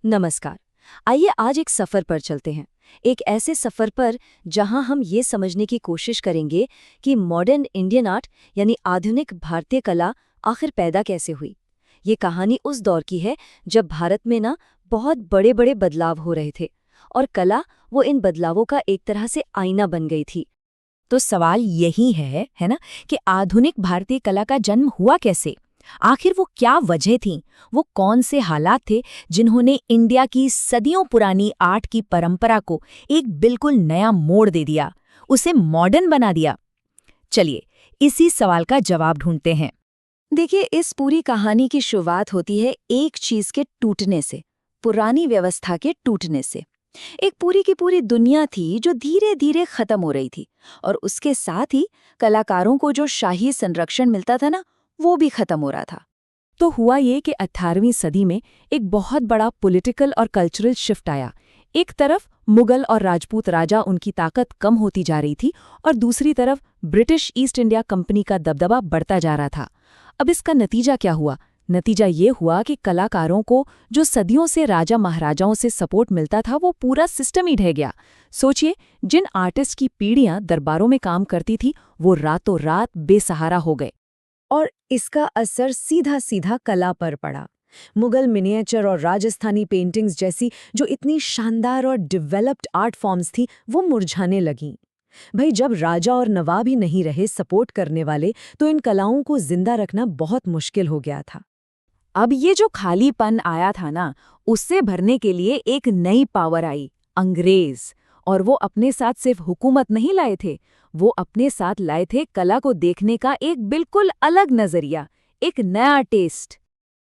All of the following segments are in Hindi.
नमस्कार। आइए आज एक सफर पर चलते हैं। एक ऐसे सफर पर जहां हम ये समझने की कोशिश करेंगे कि मॉडर्न इंडियन आर्ट यानी आधुनिक भारतीय कला आखिर पैदा कैसे हुई। ये कहानी उस दौर की है जब भारत में बहुत बड़े बड़े बदलाव हो रहे थे और कला वो इन बदलावों का एक तरह से आईना बन गई थी। तो सवाल यही है ना, कि आधुनिक भारतीय कला का जन्म हुआ कैसे? आखिर वो क्या वजह थी? वो कौन से हालात थे जिन्होंने इंडिया की सदियों पुरानी आर्ट की परंपरा को एक बिल्कुल नया मोड़ दे दिया, उसे मॉडर्न बना दिया? चलिए इसी सवाल का जवाब ढूंढते हैं। देखिए, इस पूरी कहानी की शुरुआत होती है एक चीज के टूटने से, पुरानी व्यवस्था के टूटने से। एक पूरी की पूरी दुनिया थी जो धीरे धीरे खत्म हो रही थी और उसके साथ ही कलाकारों को जो शाही संरक्षण मिलता था वो भी खत्म हो रहा था। तो हुआ ये कि 18वीं सदी में एक बहुत बड़ा पॉलिटिकल और कल्चरल शिफ्ट आया। एक तरफ मुगल और राजपूत राजा, उनकी ताकत कम होती जा रही थी, और दूसरी तरफ ब्रिटिश ईस्ट इंडिया कंपनी का दबदबा बढ़ता जा रहा था। अब इसका नतीजा क्या हुआ? नतीजा ये हुआ कि कलाकारों को जो सदियों से राजा महाराजाओं से सपोर्ट मिलता था, वो पूरा सिस्टम ही ढह गया। सोचिए, जिन आर्टिस्ट की पीढ़ियां दरबारों में काम करती थी, वो रातों रात बेसहारा हो गए। और इसका असर सीधा सीधा कला पर पड़ा। मुगल मिनिएचर और राजस्थानी पेंटिंग्स जैसी जो इतनी शानदार और डेवलप्ड आर्ट फॉर्म्स थी, वो मुरझाने लगीं। भाई, जब राजा और नवाब ही नहीं रहे सपोर्ट करने वाले, तो इन कलाओं को जिंदा रखना बहुत मुश्किल हो गया था। अब ये जो खालीपन आया था ना, उससे भरने के लिए एक नई पावर आई, अंग्रेज। और वो अपने साथ सिर्फ हुकूमत नहीं लाए थे, वो अपने साथ लाए थे कला को देखने का एक बिल्कुल अलग नजरिया, एक नया टेस्ट।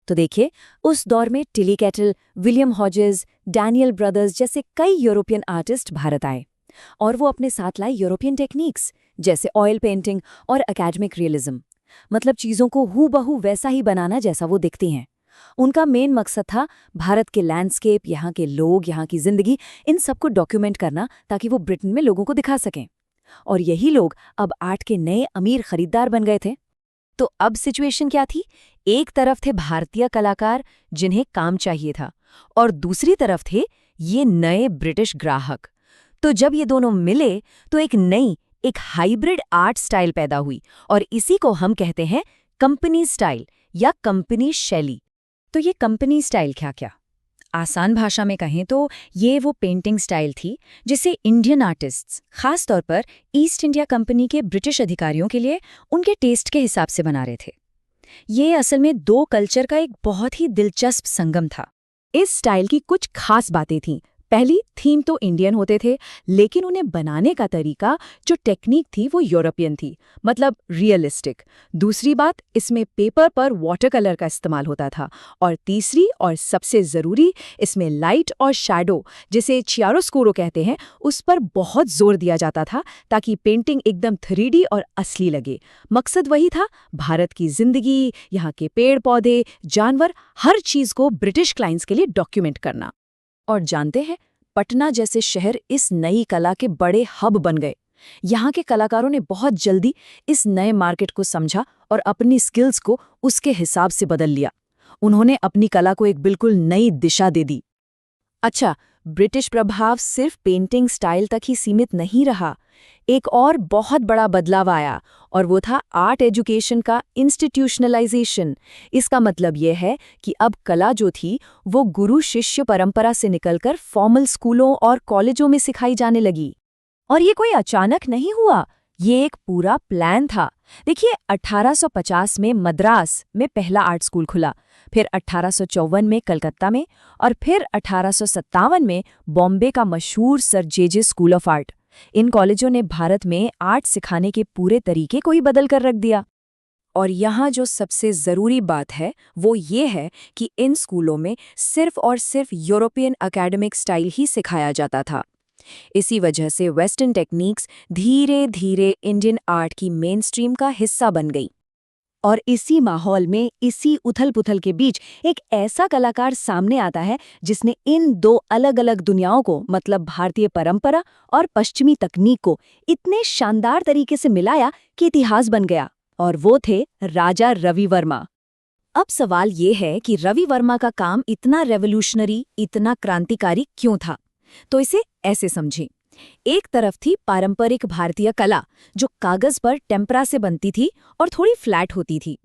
तो देखिए, उस दौर में Tilly cattle, William Hodges, Daniel brothers जैसे कई यूरोपियन आर्टिस्ट भारत आए, और वो अपने साथ लाए यूरोपियन टेक्निक्स जैसे ऑयल पेंटिंग और एकेडमिक रियलिज्म। मतलब चीज़ों को हूबहू वैसा ही बनाना जैसा वो दिखती हैं। उनका मेन मकसद था भारत के लैंडस्केप, यहाँ के लोग, यहाँ की जिंदगी, इन सबको डॉक्यूमेंट करना, ताकि वो ब्रिटेन में लोगों को दिखा सकें। और यही लोग अब आर्ट के नए अमीर खरीदार बन गए थे। तो अब सिचुएशन क्या थी? एक तरफ थे भारतीय कलाकार जिन्हें काम चाहिए था, और दूसरी तरफ थे ये नए ब्रिटिश ग्राहक। तो जब ये दोनों मिले तो एक हाइब्रिड आर्ट स्टाइल पैदा हुई, और इसी को हम कहते हैं कंपनी स्टाइल या कंपनी शैली। तो ये कंपनी स्टाइल क्या? आसान भाषा में कहें तो ये वो पेंटिंग स्टाइल थी जिसे इंडियन आर्टिस्ट्स, खास तौर पर ईस्ट इंडिया कंपनी के ब्रिटिश अधिकारियों के लिए उनके टेस्ट के हिसाब से बना रहे थे। ये असल में दो कल्चर का एक बहुत ही दिलचस्प संगम था। इस स्टाइल की कुछ खास बातें थीं। पहली, थीम तो इंडियन होते थे, लेकिन उन्हें बनाने का तरीका, जो टेक्निक थी, वो यूरोपियन थी, मतलब रियलिस्टिक। दूसरी बात, इसमें पेपर पर वाटर कलर का इस्तेमाल होता था। और तीसरी और सबसे ज़रूरी, इसमें लाइट और शैडो, जिसे चियारोस्कुरो कहते हैं, उस पर बहुत जोर दिया जाता था, ताकि पेंटिंग एकदम 3D और असली लगे। मकसद वही था, भारत की जिंदगी, यहाँ के पेड़ पौधे, जानवर, हर चीज़ को ब्रिटिश क्लाइंट्स के लिए डॉक्यूमेंट करना। और जानते हैं, पटना जैसे शहर इस नई कला के बड़े हब बन गए। यहाँ के कलाकारों ने बहुत जल्दी इस नए मार्केट को समझा और अपनी स्किल्स को उसके हिसाब से बदल लिया। उन्होंने अपनी कला को एक बिल्कुल नई दिशा दे दी। अच्छा, ब्रिटिश प्रभाव सिर्फ पेंटिंग स्टाइल तक ही सीमित नहीं रहा। एक और बहुत बड़ा बदलाव आया, और वो था आर्ट एजुकेशन का इंस्टीट्यूशनलाइजेशन। इसका मतलब ये है कि अब कला जो थी, वो गुरु शिष्य परंपरा से निकलकर फॉर्मल स्कूलों और कॉलेजों में सिखाई जाने लगी। और ये कोई अचानक नहीं हुआ, ये एक पूरा प्लान था। देखिए, 1850 में मद्रास में पहला आर्ट स्कूल खुला, फिर 1854 में कलकत्ता में, और फिर 1857 में बॉम्बे का मशहूर sir J school of art. इन कॉलेजों ने भारत में आर्ट सिखाने के पूरे तरीके को ही बदल कर रख दिया। और यहाँ जो सबसे ज़रूरी बात है, वो ये है कि इन स्कूलों में सिर्फ और सिर्फ यूरोपियन एकेडमिक स्टाइल ही सिखाया जाता था। इसी वजह से वेस्टर्न टेक्निक्स धीरे धीरे इंडियन आर्ट की मेन स्ट्रीम का हिस्सा बन गई। और इसी माहौल में, इसी उथल-पुथल के बीच एक ऐसा कलाकार सामने आता है जिसने इन दो अलग-अलग दुनियाओं को, मतलब भारतीय परंपरा और पश्चिमी तकनीक को, इतने शानदार तरीके से मिलाया कि इतिहास बन गया। और वो थे राजा रवि वर्मा। अब सवाल ये है कि रवि वर्मा का काम इतना रेवोल्यूशनरी, इतना क्रांतिकारी क्यों था? तो इसे ऐसे समझें। एक तरफ थी पारंपरिक भारतीय कला, जो कागज पर टेम्परा से बनती थी और थोड़ी फ्लैट होती थी।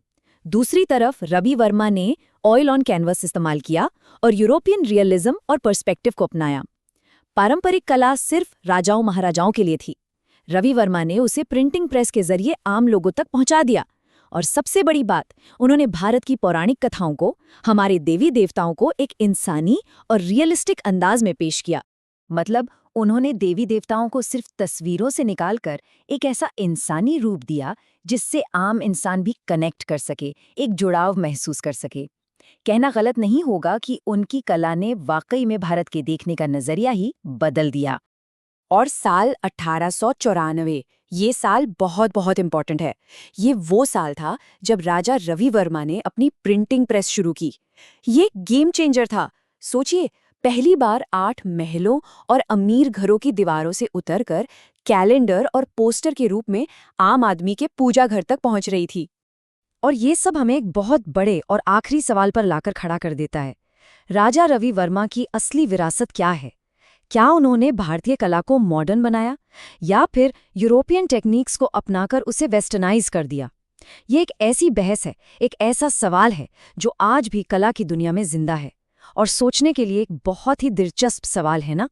दूसरी तरफ रवि वर्मा ने ऑयल ऑन कैनवस इस्तेमाल किया और यूरोपियन रियलिज्म और पर्सपेक्टिव को अपनाया। पारंपरिक कला सिर्फ राजाओं महाराजाओं के लिए थी। रवि वर्मा ने उसे प्रिंटिंग प्रेस के जरिए आम लोगों तक पहुंचा दिया। और सबसे बड़ी बात, उन्होंने भारत की पौराणिक कथाओं को, हमारे देवी देवताओं को एक इंसानी और रियलिस्टिक अंदाज में पेश किया। मतलब उन्होंने देवी देवताओं को सिर्फ तस्वीरों से निकालकर एक ऐसा इंसानी रूप दिया जिससे आम इंसान भी कनेक्ट कर सके, एक जुड़ाव महसूस कर सके। कहना गलत नहीं होगा कि उनकी कला ने वाकई में भारत के देखने का नजरिया ही बदल दिया। और साल 1894, ये साल बहुत बहुत इम्पोर्टेंट है। ये वो साल था जब राजा रवि वर्मा ने अपनी प्रिंटिंग प्रेस शुरू की। ये गेम चेंजर था। सोचिए, पहली बार 8 महलों और अमीर घरों की दीवारों से उतरकर कैलेंडर और पोस्टर के रूप में आम आदमी के पूजा घर तक पहुंच रही थी। और ये सब हमें एक बहुत बड़े और आखिरी सवाल पर लाकर खड़ा कर देता है। राजा रवि वर्मा की असली विरासत क्या है? क्या उन्होंने भारतीय कला को मॉडर्न बनाया, या फिर यूरोपियन टेक्निक्स को अपनाकर उसे वेस्टर्नाइज कर दिया? ये एक ऐसी बहस है, एक ऐसा सवाल है जो आज भी कला की दुनिया में जिंदा है, और सोचने के लिए एक बहुत ही दिलचस्प सवाल है ना।